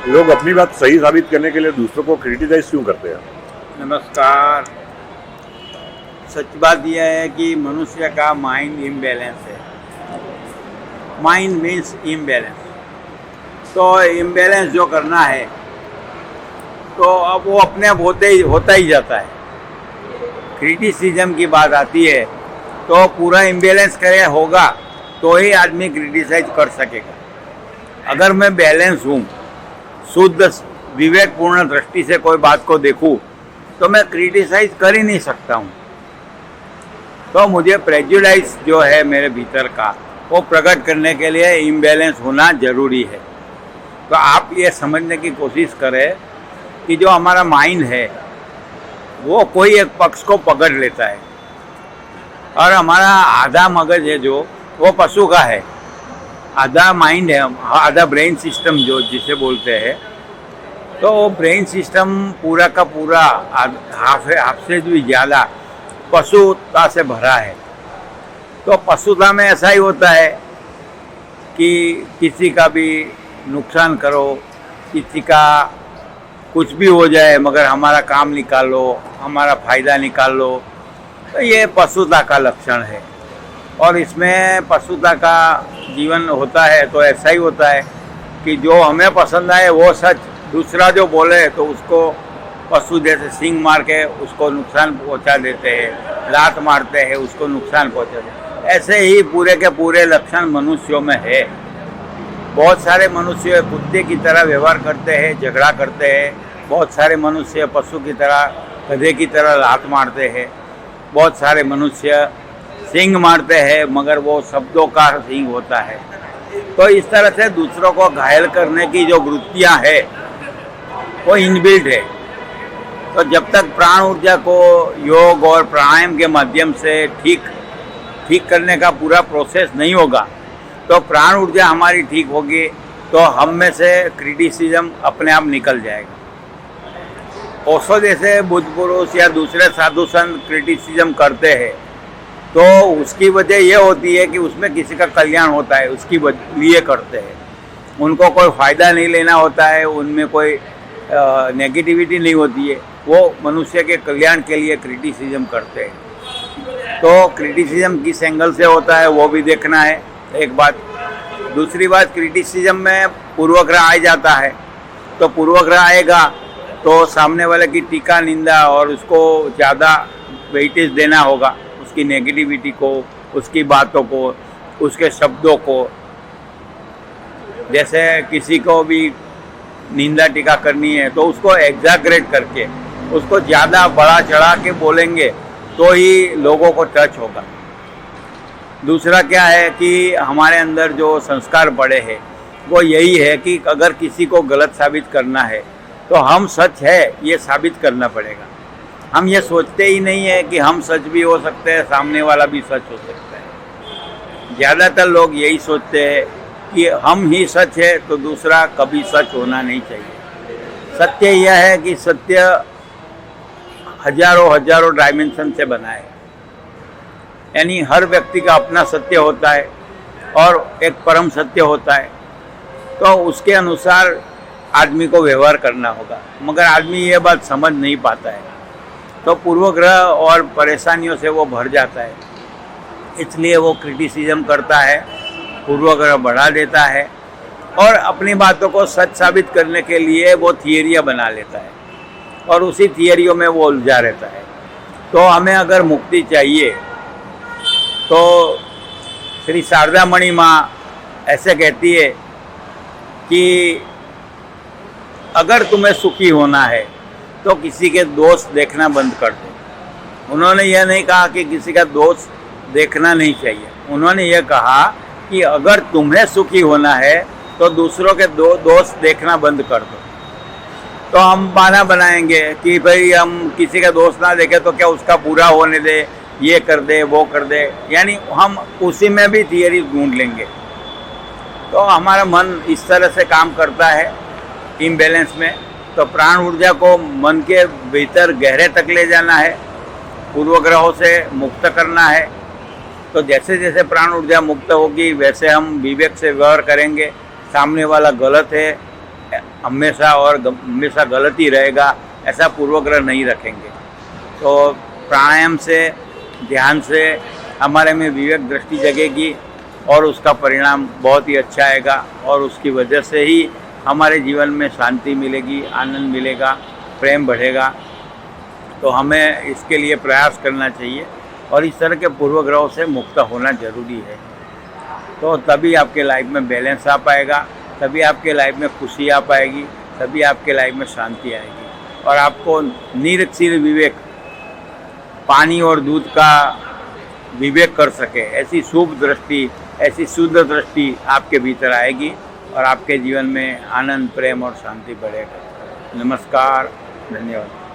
लोग अपनी बात सही साबित करने के लिए दूसरों को क्रिटिसाइज क्यों करते हैं? नमस्कार। सच बात यह है कि मनुष्य का माइंड इम्बैलेंस है। Mind means imbalance. तो इम्बैलेंस जो करना है तो अब वो अपने आप होता ही जाता है। क्रिटिसिज्म की बात आती है तो पूरा इम्बैलेंस करे होगा तो ही आदमी क्रिटिसाइज कर सकेगा। अगर मैं बैलेंस हूँ, शुद्ध विवेकपूर्ण दृष्टि से कोई बात को देखूँ तो मैं क्रिटिसाइज कर ही नहीं सकता हूँ। तो मुझे प्रेजुडाइज जो है मेरे भीतर का वो प्रकट करने के लिए इम्बैलेंस होना जरूरी है। तो आप ये समझने की कोशिश करें कि जो हमारा माइंड है वो कोई एक पक्ष को पकड़ लेता है और हमारा आधा मगज है जो वो पशु का है, आधा माइंड है, आधा ब्रेन सिस्टम जो जिसे बोलते हैं। तो वो ब्रेन सिस्टम पूरा का पूरा हाफ से भी ज़्यादा पशुता से भरा है। तो पशुता में ऐसा ही होता है कि किसी का भी नुकसान करो, किसी का कुछ भी हो जाए मगर हमारा काम निकाल लो, हमारा फ़ायदा निकाल लो, तो ये पशुता का लक्षण है। और इसमें पशुता का जीवन होता है तो ऐसा ही होता है कि जो हमें पसंद आए वो सच, दूसरा जो बोले तो उसको पशु जैसे सींग मार के उसको नुकसान पहुंचा देते हैं, लात मारते हैं उसको नुकसान पहुंचा देते हैं। ऐसे ही पूरे के पूरे लक्षण मनुष्यों में है। बहुत सारे मनुष्य कुत्ते की तरह व्यवहार करते हैं, झगड़ा करते हैं। बहुत सारे मनुष्य पशु की तरह, गधे की तरह लात मारते हैं। बहुत सारे मनुष्य सींग मारते हैं मगर वो शब्दों का सींग होता है। तो इस तरह से दूसरों को घायल करने की जो वृत्तियाँ है वो इनबिल्ट है। तो जब तक प्राण ऊर्जा को योग और प्राणायाम के माध्यम से ठीक करने का पूरा प्रोसेस नहीं होगा तो प्राण ऊर्जा हमारी ठीक होगी तो हम में से क्रिटिसिज्म अपने आप निकल जाएगा। ओशो जैसे बुद्ध पुरुष या दूसरे साधु संत क्रिटिसिज्म करते हैं तो उसकी वजह यह होती है कि उसमें किसी का कल्याण होता है, उसकी लिए करते हैं। उनको कोई फ़ायदा नहीं लेना होता है, उनमें कोई नेगेटिविटी नहीं होती है, वो मनुष्य के कल्याण के लिए क्रिटिसिज्म करते हैं। तो क्रिटिसिज्म किस एंगल से होता है वो भी देखना है, एक बात। दूसरी बात, क्रिटिसिज्म में पूर्वग्रह आ जाता है। तो पूर्वग्रह आएगा तो सामने वाले की टीका निंदा और उसको ज़्यादा वेटेज देना होगा, उसकी नेगेटिविटी को, उसकी बातों को, उसके शब्दों को। जैसे किसी को भी निंदा टीका करनी है तो उसको एग्जैगरेट करके उसको ज़्यादा बढ़ा चढ़ा के बोलेंगे तो ही लोगों को टच होगा। दूसरा क्या है कि हमारे अंदर जो संस्कार पड़े हैं वो यही है कि अगर किसी को गलत साबित करना है तो हम सच है ये साबित करना पड़ेगा। हम ये सोचते ही नहीं है कि हम सच भी हो सकते हैं, सामने वाला भी सच हो सकता है। ज़्यादातर लोग यही सोचते हैं कि हम ही सच है तो दूसरा कभी सच होना नहीं चाहिए। सत्य यह है कि सत्य हजारों डायमेंशन से बना है, यानी हर व्यक्ति का अपना सत्य होता है और एक परम सत्य होता है। तो उसके अनुसार आदमी को व्यवहार करना होगा, मगर आदमी ये बात समझ नहीं पाता है तो पूर्वग्रह और परेशानियों से वो भर जाता है। इसलिए वो क्रिटिसिज्म करता है, पूर्वग्रह बढ़ा देता है और अपनी बातों को सच साबित करने के लिए वो थियरियाँ बना लेता है और उसी थियरियों में वो उलझा रहता है। तो हमें अगर मुक्ति चाहिए तो श्री शारदा मणि माँ ऐसे कहती है कि अगर तुम्हें सुखी होना है तो किसी के दोष देखना बंद कर दो। उन्होंने यह नहीं कहा कि किसी का दोष देखना नहीं चाहिए, उन्होंने यह कहा कि अगर तुम्हें सुखी होना है तो दूसरों के दोष देखना बंद कर दो। तो हम बहाना बनाएंगे कि भाई हम किसी का दोष ना देखें तो क्या उसका पूरा होने दे, ये कर दे, वो कर दे, यानी हम उसी में भी थियरी ढूंढ लेंगे। तो हमारा मन इस तरह से काम करता है इम्बैलेंस में। तो प्राण ऊर्जा को मन के भीतर गहरे तक ले जाना है, पूर्वग्रहों से मुक्त करना है। तो जैसे जैसे प्राण ऊर्जा मुक्त होगी वैसे हम विवेक से व्यवहार करेंगे। सामने वाला गलत है हमेशा गलत ही रहेगा ऐसा पूर्वग्रह नहीं रखेंगे। तो प्राणायाम से, ध्यान से हमारे में विवेक दृष्टि जगेगी और उसका परिणाम बहुत ही अच्छा आएगा और उसकी वजह से ही हमारे जीवन में शांति मिलेगी, आनंद मिलेगा, प्रेम बढ़ेगा। तो हमें इसके लिए प्रयास करना चाहिए और इस तरह के पूर्वग्रहों से मुक्त होना जरूरी है। तो तभी आपके लाइफ में बैलेंस आ पाएगा, तभी आपके लाइफ में खुशी आ पाएगी, तभी आपके लाइफ में शांति आएगी और आपको निरक्षीर विवेक, पानी और दूध का विवेक कर सके ऐसी शुभ दृष्टि, ऐसी शुद्ध दृष्टि आपके भीतर आएगी और आपके जीवन में आनंद, प्रेम और शांति बढ़ेगा। नमस्कार, धन्यवाद।